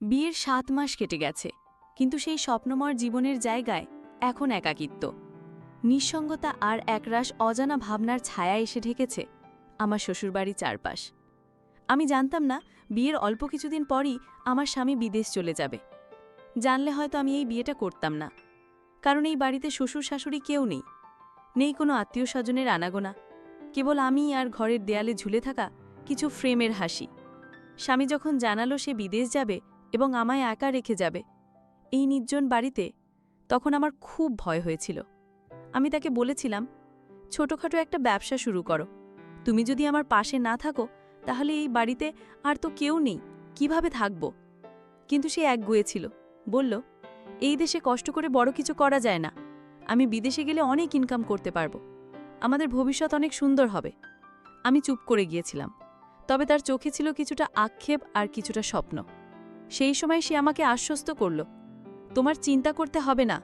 বিয়ের ৭ মাস কেটে গেছে, কিন্তু সেই স্বপ্নময় জীবনের জায়গায় এখন একাকিত্ব, নিঃসঙ্গতা আর একরাশ অজানা ভাবনার ছায়া এসে ঢেকেছে আমার শ্বশুরবাড়ির চারপাশ। আমি জানতাম না বিয়ের অল্প কিছুদিন পরই আমার স্বামী বিদেশ চলে যাবে। জানলে হয়তো আমি এই বিয়েটা করতাম না, কারণ এই বাড়িতে শ্বশুর শাশুড়ি কেউ নেই, নেই কোনো আত্মীয় স্বজনের আনাগোনা, কেবল আমি আর ঘরের দেয়ালে ঝুলে থাকা কিছু ফ্রেমের হাসি। স্বামী যখন জানালো সে বিদেশ যাবে এবং আমায় একা রেখে যাবে এই নির্জন বাড়িতে, তখন আমার খুব ভয় হয়েছিল। আমি তাকে বলেছিলাম, ছোটখাটো একটা ব্যবসা শুরু করো, তুমি যদি আমার পাশে না থাকো তাহলে এই বাড়িতে আর তো কেউ নেই, কিভাবে থাকব? কিন্তু সে একগুঁয়ে ছিল, বলল, এই দেশে কষ্ট করে বড় কিছু করা যায় না, আমি বিদেশে গেলে অনেক ইনকাম করতে পারবো, আমাদের ভবিষ্যৎ অনেক সুন্দর হবে। আমি চুপ করে গিয়েছিলাম, তবে তার চোখে ছিল কিছুটা আক্ষেপ আর কিছুটা স্বপ্ন। সেই সময় সে আমাকে আশ্বস্ত করল, তোমার চিন্তা করতে হবে না,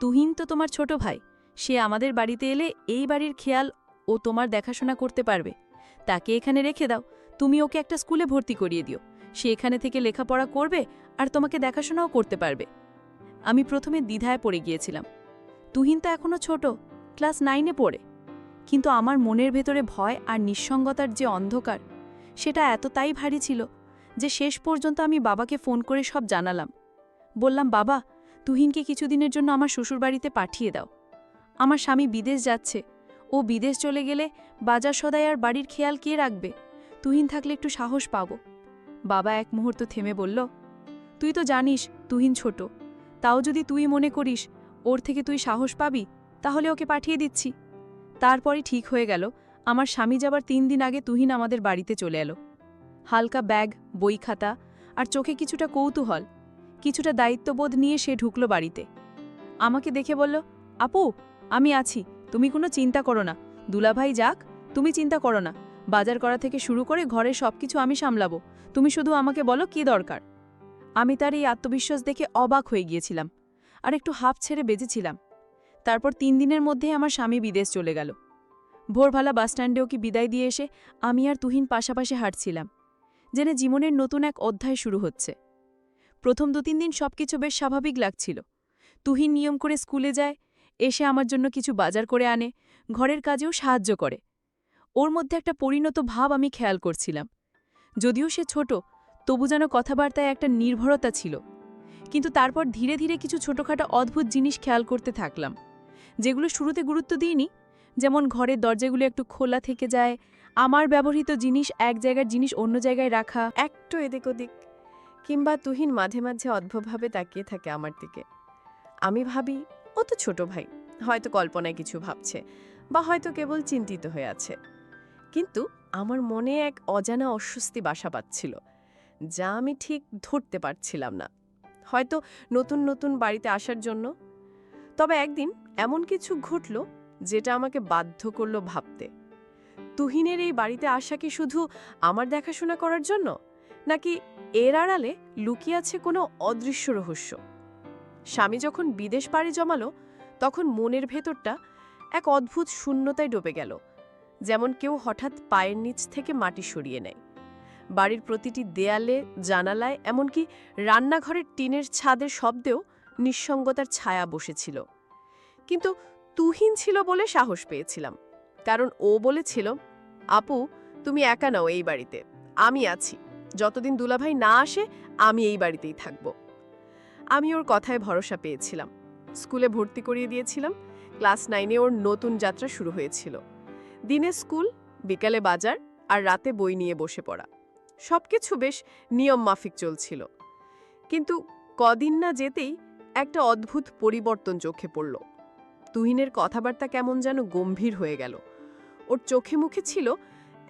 তুহিন তো তোমার ছোট ভাই, সে আমাদের বাড়িতে এলে এই বাড়ির খেয়াল ও তোমার দেখাশোনা করতে পারবে, তাকে এখানে রেখে দাও, তুমি ওকে একটা স্কুলে ভর্তি করিয়ে দিও, সে এখানে থেকে লেখাপড়া করবে আর তোমাকে দেখাশোনাও করতে পারবে। আমি প্রথমে দ্বিধায় পড়ে গিয়েছিলাম, তুহিন তো এখনও ছোট, ক্লাস 9-এ পড়ে, কিন্তু আমার মনের ভেতরে ভয় আর নিঃসঙ্গতার যে অন্ধকার, সেটা এতটাই ভারী ছিল যে শেষ পর্যন্ত আমি বাবাকে ফোন করে সব জানালাম। বললাম, বাবা, তুহিনকে কিছুদিনের জন্য আমার শ্বশুরবাড়িতে পাঠিয়ে দাও, আমার স্বামী বিদেশ যাচ্ছে, ও বিদেশ চলে গেলে বাজার সদাই আর বাড়ির খেয়াল কে রাখবে? তুহিন থাকলে একটু সাহস পাব। বাবা এক মুহূর্ত থেমে বলল, তুই তো জানিস তুহিন ছোট, তাও যদি তুই মনে করিস ওর থেকে তুই সাহস পাবি, তাহলে ওকে পাঠিয়ে দিচ্ছি। তারপরই ঠিক হয়ে গেল, আমার স্বামী যাবার 3 দিন আগে তুহিন আমাদের বাড়িতে চলে এলো। হালকা ব্যাগ, বই খাতা আর চোখে কিছুটা কৌতূহল, কিছুটা দায়িত্ববোধ নিয়ে সে ঢুকল বাড়িতে। আমাকে দেখে বলল, আপু, আমি আছি, তুমি কোনো চিন্তা করো না, দুলাভাই যাক, তুমি চিন্তা করো না, বাজার করা থেকে শুরু করে ঘরের সবকিছু আমি সামলাবো, তুমি শুধু আমাকে বলো কি দরকার। আমি তার এই আত্মবিশ্বাস দেখে অবাক হয়ে গিয়েছিলাম আর একটু হাঁপ ছেড়ে বেজেছিলাম। তারপর 3 দিনের মধ্যেই আমার স্বামী বিদেশ চলে গেল। ভোরবেলা বাসস্ট্যান্ডে ওকে বিদায় দিয়ে এসে আমি আর তুহিন পাশাপাশি হাঁটছিলাম, জেনে জীবনের নতুন এক অধ্যায় শুরু হচ্ছে। প্রথম 2-3 দিন সবকিছু বেশ স্বাভাবিক লাগছিল। তুহিন নিয়ম করে স্কুলে যায়, এসে আমার জন্য কিছু বাজার করে আনে, ঘরের কাজেও সাহায্য করে। ওর মধ্যে একটা পরিণত ভাব আমি খেয়াল করছিলাম। যদিও সে ছোট, তবু যেন কথাবার্তায় একটা নির্ভরতা ছিল। কিন্তু তারপর ধীরে ধীরে কিছু ছোটখাটো অদ্ভুত জিনিস খেয়াল করতে থাকলাম, যেগুলো শুরুতে গুরুত্ব দিইনি। যেমন ঘরের দরজাগুলো একটু খোলা থেকে যায়, আমার ব্যবহৃত জিনিস এক জায়গার জিনিস অন্য জায়গায় রাখা, একটু এদিক ওদিক, কিংবা তুহিন মাঝে মাঝে অদ্ভুতভাবে তাকিয়ে থাকে আমার দিকে। আমি ভাবি, ও তো ছোট ভাই, হয়তো কল্পনায় কিছু ভাবছে বা হয়তো কেবল চিন্তিত হয়ে আছে। কিন্তু আমার মনে এক অজানা অস্বস্তি বাসা বাঁধছিল, যা আমি ঠিক ধরতে পারছিলাম না। হয়তো নতুন নতুন বাড়িতে আসার জন্য। তবে একদিন এমন কিছু ঘটল যেটা আমাকে বাধ্য করলো ভাবতে, তুহিনের এই বাড়িতে আসা কি শুধু আমার দেখাশোনা করার জন্য, নাকি এর আড়ালে লুকিয়ে আছে কোনো অদৃশ্য রহস্য? স্বামী যখন বিদেশ পাড়ি জমালো, তখন মনের ভেতরটা এক অদ্ভুত শূন্যতায় ডুবে গেল, যেমন কেউ হঠাৎ পায়ের নিচ থেকে মাটি সরিয়ে নেয়। বাড়ির প্রতিটি দেয়ালে, জানালায়, এমনকি রান্নাঘরের টিনের ছাদের শব্দেও নিঃসঙ্গতার ছায়া বসেছিল। কিন্তু তুহিন ছিল বলে সাহস পেয়েছিলাম, কারণ ও বলেছিল, আপু, তুমি একা নাও এই বাড়িতে, আমি আছি, যতদিন দুলাভাই না আসে আমি এই বাড়িতেই থাকব। আমি ওর কথায় ভরসা পেয়েছিলাম, স্কুলে ভর্তি করিয়ে দিয়েছিলাম। ক্লাস 9-এ ওর নতুন যাত্রা শুরু হয়েছিল। দিনে স্কুল, বিকালে বাজার আর রাতে বই নিয়ে বসে পড়া, সবকিছু বেশ নিয়ম মাফিক চলছিল। কিন্তু কদিন না যেতেই একটা অদ্ভুত পরিবর্তন চোখে পড়ল। তুহিনের কথাবার্তা কেমন যেন গম্ভীর হয়ে গেল। ওর চোখে মুখে ছিল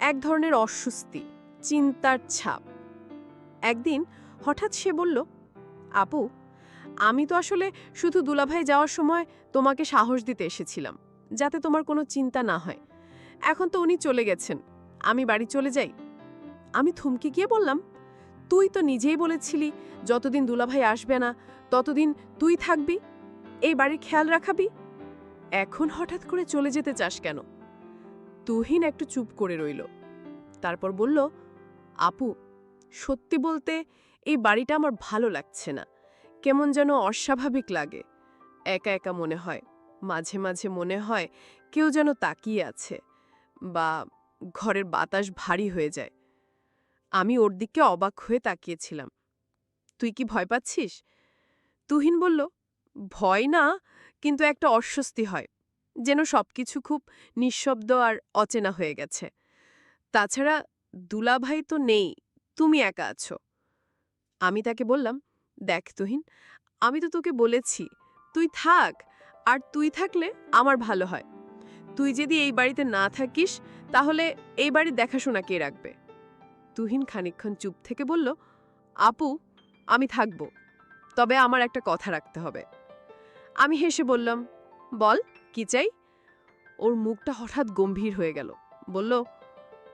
এক ধরনের অস্বস্তি, চিন্তার ছাপ। একদিন হঠাৎ সে বলল, আপু, আমি তো আসলে শুধু দুলাভাই যাওয়ার সময় তোমাকে সাহস দিতে এসেছিলাম, যাতে তোমার কোনো চিন্তা না হয়। এখন তো উনি চলে গেছেন, আমি বাড়ি চলে যাই। আমি থমকে গিয়ে বললাম, তুই তো নিজেই বলেছিলি যতদিন দুলাভাই আসবে না ততদিন তুই থাকবি, এই বাড়ির খেয়াল রাখাবি, এখন হঠাৎ করে চলে যেতে চাস কেন? তুহিন একটু চুপ করে রইল, তারপর বলল, আপু, সত্যি বলতে এই বাড়িটা আমার ভালো লাগছে না, কেমন যেন অস্বাভাবিক লাগে। একা একা মনে হয়, মাঝে মাঝে মনে হয় কেউ যেন তাকিয়ে আছে, বা ঘরের বাতাস ভারী হয়ে যায়। আমি ওর দিকে অবাক হয়ে তাকিয়েছিলাম। তুই কি ভয় পাচ্ছিস? তুহিন বলল, ভয় না, কিন্তু একটা অস্বস্তি হয়, যেন সবকিছু খুব নিঃশব্দ আর অচেনা হয়ে গেছে। তাছাড়া দুলাভাই তো নেই, তুমি একা আছো। আমি তাকে বললাম, দেখ তুহিন, আমি তো তোকে বলেছি তুই থাক, আর তুই থাকলে আমার ভালো হয়। তুই যদি এই বাড়িতে না থাকিস, তাহলে এই বাড়ির দেখাশোনা কে রাখবে? তুহিন খানিকক্ষণ চুপ থেকে বলল, আপু, আমি থাকব, তবে আমার একটা কথা রাখতে হবে। আমি হেসে বললাম, বল, কি চাই? ওর মুখটা হঠাৎ গম্ভীর হয়ে গেল। বলল,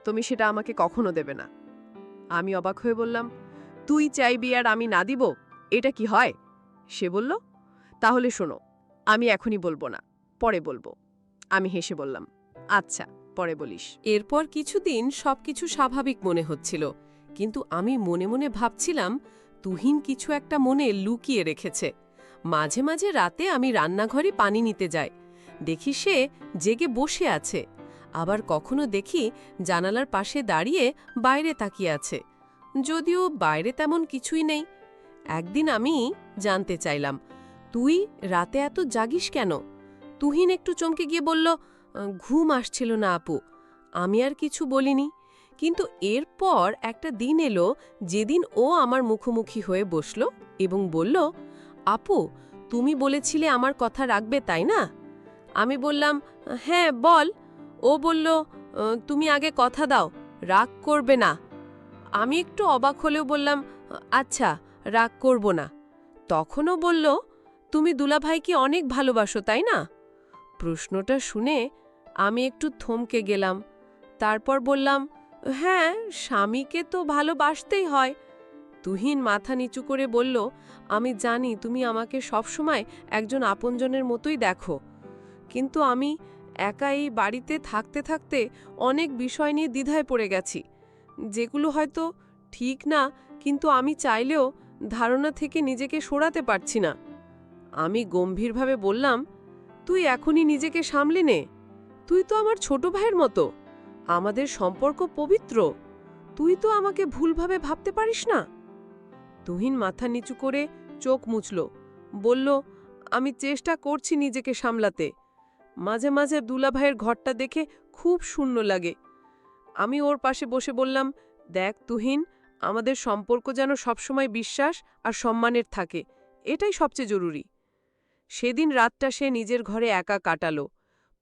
তুমি সেটা আমাকে কখনো দেবে না। আমি অবাক হয়ে বললাম, তুই চাইবি আর আমি না দিব, এটা কি হয়? সে বলল, তাহলে শোনো, আমি এখনই বলবো না, পরে বলবো। আমি হেসে বললাম, আচ্ছা, পরে বলিস। এরপর কিছুদিন সবকিছু স্বাভাবিক মনে হচ্ছিল, কিন্তু আমি মনে মনে ভাবছিলাম তুহিন কিছু একটা মনে লুকিয়ে রেখেছে। মাঝে মাঝে রাতে আমি রান্নাঘরে পানি নিতে যাই, দেখি সে জেগে বসে আছে। আবার কখনো দেখি জানালার পাশে দাঁড়িয়ে বাইরে তাকিয়ে আছে, যদিও বাইরে তেমন কিছুই নেই। একদিন আমি জানতে চাইলাম, তুই রাতে এত জাগিস কেন? তুহিন একটু চমকে গিয়ে বলল, ঘুম আসছিল না আপু। আমি আর কিছু বলিনি, কিন্তু এরপর একটা দিন এলো যেদিন ও আমার মুখোমুখি হয়ে বসল এবং বলল, আপু, তুমি বলেছিলে আমার কথা রাখবে, তাই না? আমি বললাম, হ্যাঁ বল। ও বলল, তুমি আগে কথা দাও, রাগ করবে না। আমি একটু অবাক হলেও বললাম, আচ্ছা, রাগ করব না। তখনও বলল, তুমি দুলাভাইকে অনেক ভালোবাসো, তাই না? প্রশ্নটা শুনে আমি একটু থমকে গেলাম। তারপর বললাম, হ্যাঁ, স্বামীকে তো ভালোবাসতেই হয়। তুহিন মাথা নিচু করে বলল, আমি জানি তুমি আমাকে সবসময় একজন আপনজনের মতোই দেখো, কিন্তু আমি একা এই বাড়িতে থাকতে থাকতে অনেক বিষয় নিয়ে দ্বিধায় পড়ে গেছি, যেগুলো হয়তো ঠিক না, কিন্তু আমি চাইলেও ধারণা থেকে নিজেকে সরাতে পারছি না। আমি গম্ভীরভাবে বললাম, তুই এখনই নিজেকে সামলে নে। তুই তো আমার ছোট ভাইয়ের মতো, আমাদের সম্পর্ক পবিত্র। তুই তো আমাকে ভুলভাবে ভাবতে পারিস না। তুহিন মাথা নিচু করে চোখ মুছল, বলল, আমি চেষ্টা করছি নিজেকে সামলাতে। মাঝে মাঝে দুলাভাইয়ের ঘরটা দেখে খুব শূন্য লাগে। আমি ওর পাশে বসে বললাম, দেখ তুহিন, আমাদের সম্পর্ক যেন সবসময় বিশ্বাস আর সম্মানের থাকে, এটাই সবচেয়ে জরুরি। সেদিন রাতটা সে নিজের ঘরে একা কাটালো।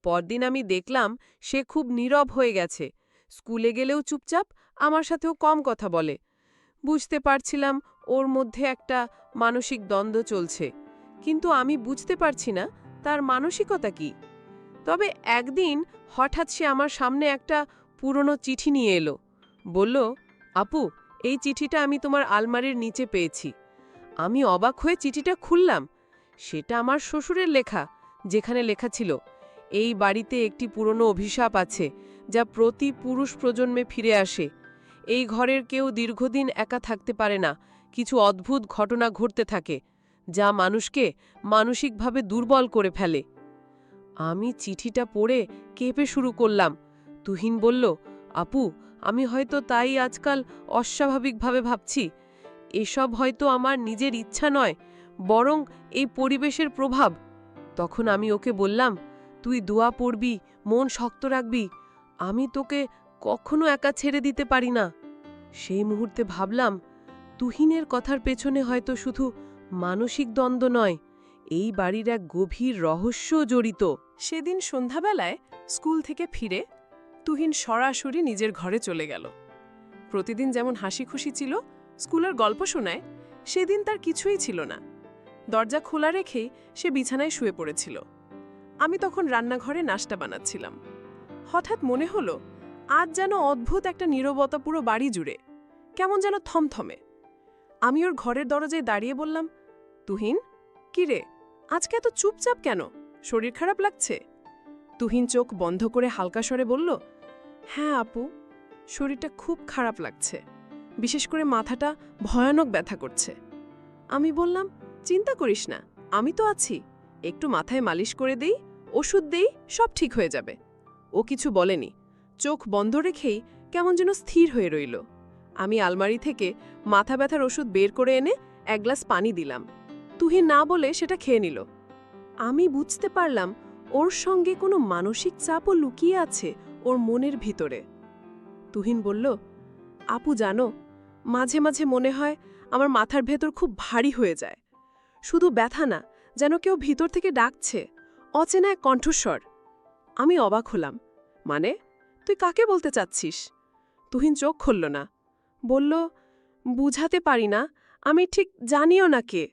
পরদিন আমি দেখলাম সে খুব নীরব হয়ে গেছে। স্কুলে গেলেও চুপচাপ, আমার সাথেও কম কথা বলে। বুঝতে পারছিলাম ওর মধ্যে একটা মানসিক দ্বন্দ্ব চলছে, কিন্তু আমি বুঝতে পারছি না তার মানসিকতা কি। তবে একদিন হঠাৎ সে আমার সামনে একটা পুরনো চিঠি নিয়ে এলো। বলল, আপু, এই চিঠিটা আমি তোমার আলমারির নিচে পেয়েছি। আমি অবাক হয়ে চিঠিটা খুললাম। সেটা আমার শ্বশুরের লেখা, যেখানে লেখা ছিল, এই বাড়িতে একটি পুরনো অভিশাপ আছে যা প্রতি পুরুষ প্রজন্মে ফিরে আসে। এই ঘরের কেউ দীর্ঘদিন একা থাকতে পারে না, কিছু অদ্ভুত ঘটনা ঘটতে থাকে যা মানুষকে মানসিকভাবে দুর্বল করে ফেলে। আমি চিঠিটা পড়ে কেঁপে শুরু করলাম। তুহিন বলল, আপু, আমি হয়তো তাই আজকাল অস্বাভাবিকভাবে ভাবছি। এসব হয়তো আমার নিজের ইচ্ছা নয়, বরং এই পরিবেশের প্রভাব। তখন আমি ওকে বললাম, তুই দোয়া পড়বি, মন শক্ত রাখবি, আমি তোকে কখনো একা ছেড়ে দিতে পারি না। সেই মুহূর্তে ভাবলাম, তুহিনের কথার পেছনে হয়তো শুধু মানসিক দ্বন্দ্ব নয়, এই বাড়ির এক গভীর রহস্য জড়িত। সেদিন সন্ধ্যাবেলায় স্কুল থেকে ফিরে তুহিন সরাসরি নিজের ঘরে চলে গেল। প্রতিদিন যেমন হাসি খুশি ছিল, স্কুলের গল্প শোনায়, সেদিন তার কিছুই ছিল না। দরজা খোলা রেখেই সে বিছানায় শুয়ে পড়েছিল। আমি তখন রান্নাঘরে নাশতা বানাচ্ছিলাম। হঠাৎ মনে হলো, আজ যেন অদ্ভুত একটা নীরবতা পুরো বাড়ি জুড়ে, কেমন যেন থমথমে। আমি ওর ঘরের দরজায় দাঁড়িয়ে বললাম, তুহিন, কি রে, আজকে এত চুপচাপ কেন? শরীর খারাপ লাগছে? তুহিন চোখ বন্ধ করে হালকা স্বরে বলল, হ্যাঁ আপু, শরীরটা খুব খারাপ লাগছে। বিশেষ করে মাথাটা ভয়ানক ব্যথা করছে। আমি বললাম, চিন্তা করিস না, আমি তো আছি, একটু মাথায় মালিশ করে দেই, ওষুধ দেই, সব ঠিক হয়ে যাবে। ও কিছু বলেনি, চোখ বন্ধ রেখেই কেমন যেন স্থির হয়ে রইল। আমি আলমারি থেকে মাথা ব্যথার ওষুধ বের করে এনে এক গ্লাস পানি দিলাম। তুহিন না বলে সেটা খেয়ে নিল। আমি বুঝতে পারলাম ওর সঙ্গে কোনো মানসিক চাপও লুকিয়ে আছে ওর মনের ভিতরে। তুহিন বলল, আপু জানো, মাঝে মাঝে মনে হয় আমার মাথার ভেতর খুব ভারী হয়ে যায়। শুধু ব্যথা না, যেন কেউ ভিতর থেকে ডাকছে, অচেনা এক কণ্ঠস্বর। আমি অবাক হলাম, মানে তুই কাকে বলতে চাচ্ছিস? তুহিন চোখ খুলল না, বলল, বুঝাতে পারি না, আমি ঠিক জানিও না কে,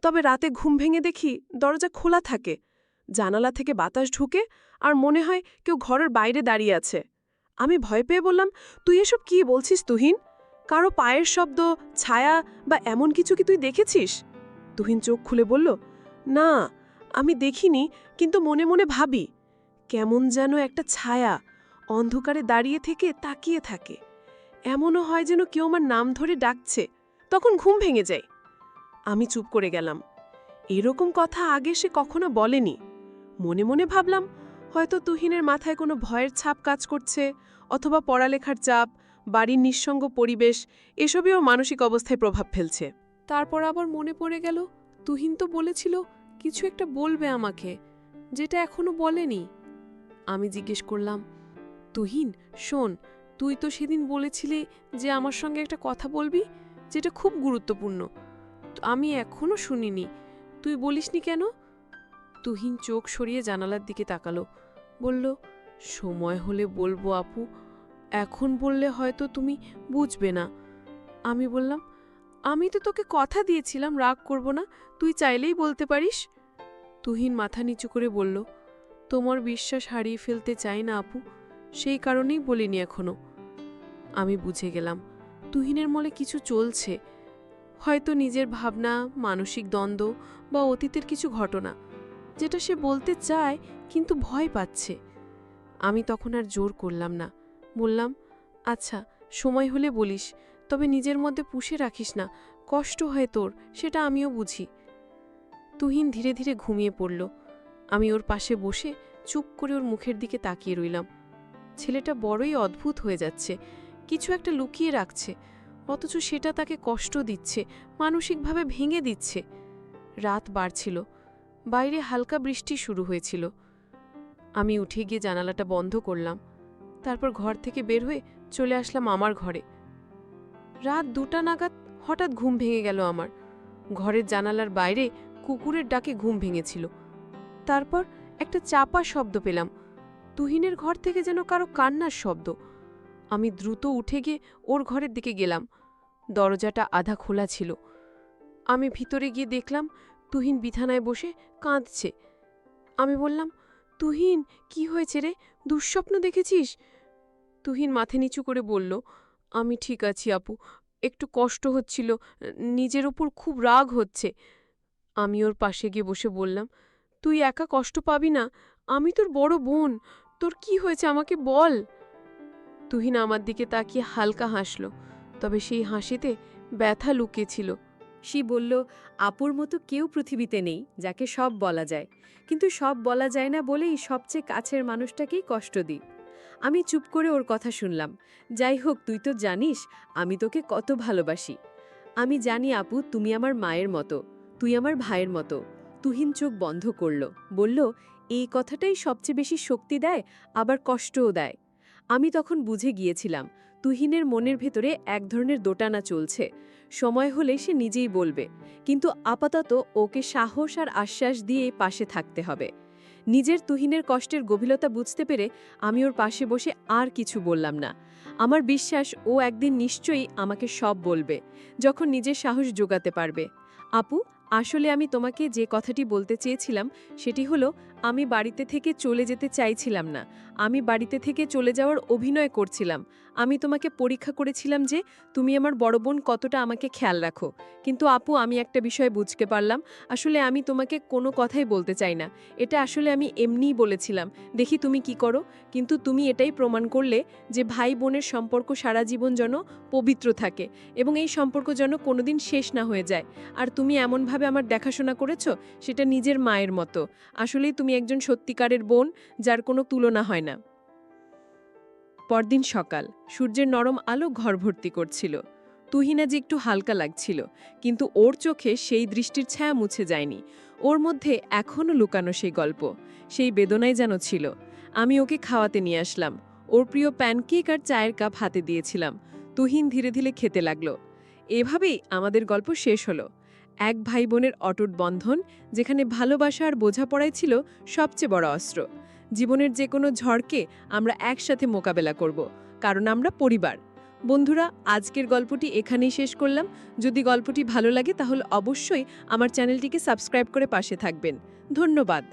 তবে রাতে ঘুম ভেঙে দেখি দরজা খোলা থাকে, জানালা থেকে বাতাস ঢুকে, আর মনে হয় কেউ ঘরের বাইরে দাঁড়িয়ে আছে। আমি ভয় পেয়ে বললাম, তুই এসব কি বলছিস তুহিন? কারো পায়ের শব্দ, ছায়া বা এমন কিছু কি তুই দেখেছিস? তুহিন চোখ খুলে বলল, না, আমি দেখিনি, কিন্তু মনে মনে ভাবি কেমন যেন একটা ছায়া অন্ধকারে দাঁড়িয়ে থেকে তাকিয়ে থাকে। এমনও হয় যেন কেউ আমার নাম ধরে ডাকছে, তখন ঘুম ভেঙে যায়। আমি চুপ করে গেলাম। এরকম কথা আগে সে কখনো বলেনি। মনে মনে ভাবলাম, হয়তো তুহিনের মাথায় কোনো ভয়ের ছাপ কাজ করছে, অথবা পড়ালেখার চাপ, বাড়ির নিঃসঙ্গ পরিবেশ, এসবেও মানসিক অবস্থায় প্রভাব ফেলছে। তারপর আবার মনে পড়ে গেল, তুহিন তো বলেছিল কিছু একটা বলবে আমাকে, যেটা এখনো বলেনি। আমি জিজ্ঞেস করলাম, তুহিন শোন, তুই তো সেদিন বলেছিলি যে আমার সঙ্গে একটা কথা বলবি, যেটা খুব গুরুত্বপূর্ণ। আমি এখনো শুনিনি, তুই বলিসনি কেন? তুহিন চোখ সরিয়ে জানালার দিকে তাকালো, বলল, সময় হলে বলবো আপু, এখন বললে হয়তো তুমি বুঝবে না। আমি বললাম, আমি তো তোকে কথা দিয়েছিলাম রাগ করব না, তুই চাইলেই বলতে পারিস। তুহিন মাথা নিচু করে বলল, তোমার বিশ্বাস হারিয়ে ফেলতে চাই না আপু, সেই কারণেই বলিনি এখনো। আমি বুঝে গেলাম তুহিনের মনে কিছু চলছে, হয়তো নিজের ভাবনা, মানসিক দ্বন্দ্ব বা অতীতের কিছু ঘটনা, যেটা সে বলতে চায় কিন্তু ভয় পাচ্ছে। আমি তখন আর জোর করলাম না, বললাম, আচ্ছা সময় হলে বলিস, তবে নিজের মধ্যে পুষে রাখিস না, কষ্ট হয় তোর, সেটা আমিও বুঝি। তুহিন ধীরে ধীরে ঘুমিয়ে পড়ল। আমি ওর পাশে বসে চুপ করে ওর মুখের দিকে তাকিয়ে রইলাম। ছেলেটা বড়ই অদ্ভুত হয়ে যাচ্ছে, কিছু একটা লুকিয়ে রাখছে, অথচ সেটা তাকে কষ্ট দিচ্ছে, মানসিকভাবে ভেঙে দিচ্ছে। রাত বাড়ছিল, বাইরে হালকা বৃষ্টি শুরু হয়েছিল। আমি উঠে গিয়ে জানালাটা বন্ধ করলাম, তারপর ঘর থেকে বের হয়ে চলে আসলাম আমার ঘরে। রাত 2টা নাগাদ হঠাৎ ঘুম ভেঙে গেল আমার। ঘরের জানালার বাইরে কুকুরের ডাকে ঘুম ভেঙেছিল। তারপর একটা চাপা শব্দ পেলাম, তুহিনের ঘর থেকে যেন কারো কান্নার শব্দ। আমি দ্রুত উঠে গিয়ে ওর ঘরের দিকে গেলাম। দরজাটা আধা খোলা ছিল। আমি ভিতরে গিয়ে দেখলাম তুহিন বিছানায় বসে কাঁদছে। আমি বললাম, তুহিন কি হয়েছে রে, দুঃস্বপ্ন দেখেছিস? তুহিন মাথা নিচু করে বলল, আমি ঠিক আছি আপু, একটু কষ্ট হচ্ছিল, নিজের ওপর খুব রাগ হচ্ছে। আমি ওর পাশে গিয়ে বসে বললাম, তুই একা কষ্ট পাবি না, আমি তোর বড় বোন, তোর কি হয়েছে আমাকে বল। তুহিন আমার দিকে তাকিয়ে হালকা হাসল, তবে সেই হাসিতে ব্যথা লুকিয়েছিল। সে বলল, আপুর মতো কেউ পৃথিবীতে নেই যাকে সব বলা যায়, কিন্তু সব বলা যায় না বলেই সবচেয়ে কাছের মানুষটাকেই কষ্ট দিই। আমি চুপ করে ওর কথা শুনলাম। যাই হোক, তুই তো জানিস আমি তোকে কত ভালোবাসি। আমি জানি আপু, তুমি আমার মায়ের মতো, তুই আমার ভাইয়ের মতো। তুহিন চোখ বন্ধ করল, বলল, এই কথাটাই সবচেয়ে বেশি শক্তি দেয়, আবার কষ্টও দেয়। আমি তখন বুঝে গিয়েছিলাম তুহিনের মনের ভেতরে এক ধরনের দোটানা চলছে। সময় হলে সে নিজেই বলবে, কিন্তু আপাতত ওকে সাহস আর আশ্বাস দিয়ে পাশে থাকতে হবে। নিজের তুহিনের কষ্টের গভীরতা বুঝতে পেরে আমি ওর পাশে বসে আর কিছু বললাম না। আমার বিশ্বাস ও একদিন নিশ্চয়ই আমাকে সব বলবে, যখন নিজের সাহস জোগাতে পারবে। আপু, আসলে আমি তোমাকে যে কথাটি বলতে চেয়েছিলাম সেটি হলো, আমি বাড়িতে থেকে চলে যেতে চাইছিলাম না। আমি বাড়িতে থেকে চলে যাওয়ার অভিনয় করছিলাম। আমি তোমাকে পরীক্ষা করেছিলাম যে তুমি আমার বড় বোন কতটা আমাকে খেয়াল রাখো। কিন্তু আপু, আমি একটা বিষয় বুঝতে পারলাম। আসলে আমি তোমাকে কোনো কথাই বলতে চাই না। এটা আসলে আমি এমনিই বলেছিলাম, দেখি তুমি কি করো। কিন্তু তুমি এটাই প্রমাণ করলে যে ভাই বোনের সম্পর্ক সারা জীবন যেন পবিত্র থাকে এবং এই সম্পর্ক যেন কোনোদিন শেষ না হয়ে যায়। আর তুমি এমনভাবে আমার দেখাশোনা করেছো, সেটা নিজের মায়ের মতো। আসলেই তুমি একজন সত্যিকারের বোন, যার কোনো তুলনা হয় না। পরদিন সকাল, সূর্যের নরম আলো ঘর ভর্তি করছিল। তুহিন আজ একটু হালকা লাগছিল, কিন্তু ওর চোখে সেই দৃষ্টির ছায়া মুছে যায়নি। ওর মধ্যে এখনও লুকানো সেই গল্প, সেই বেদনাই যেন ছিল। আমি ওকে খাওয়াতে নিয়ে আসলাম। ওর প্রিয় প্যানকেক আর চায়ের কাপ হাতে দিয়েছিলাম। তুহিন ধীরে ধীরে খেতে লাগলো। এভাবেই আমাদের গল্প শেষ হলো। এক ভাই বোনের অটুট বন্ধন, যেখানে ভালোবাসা আর বোঝাপড়াই ছিল সবচেয়ে বড় অস্ত্র। জীবনের যে কোনো ঝড়কে আমরা একসাথে মোকাবেলা করব, কারণ আমরা পরিবার। বন্ধুরা, আজকের গল্পটি এখানেই শেষ করলাম। যদি গল্পটি ভালো লাগে তাহলে অবশ্যই আমার চ্যানেলটিকে সাবস্ক্রাইব করে পাশে থাকবেন। ধন্যবাদ।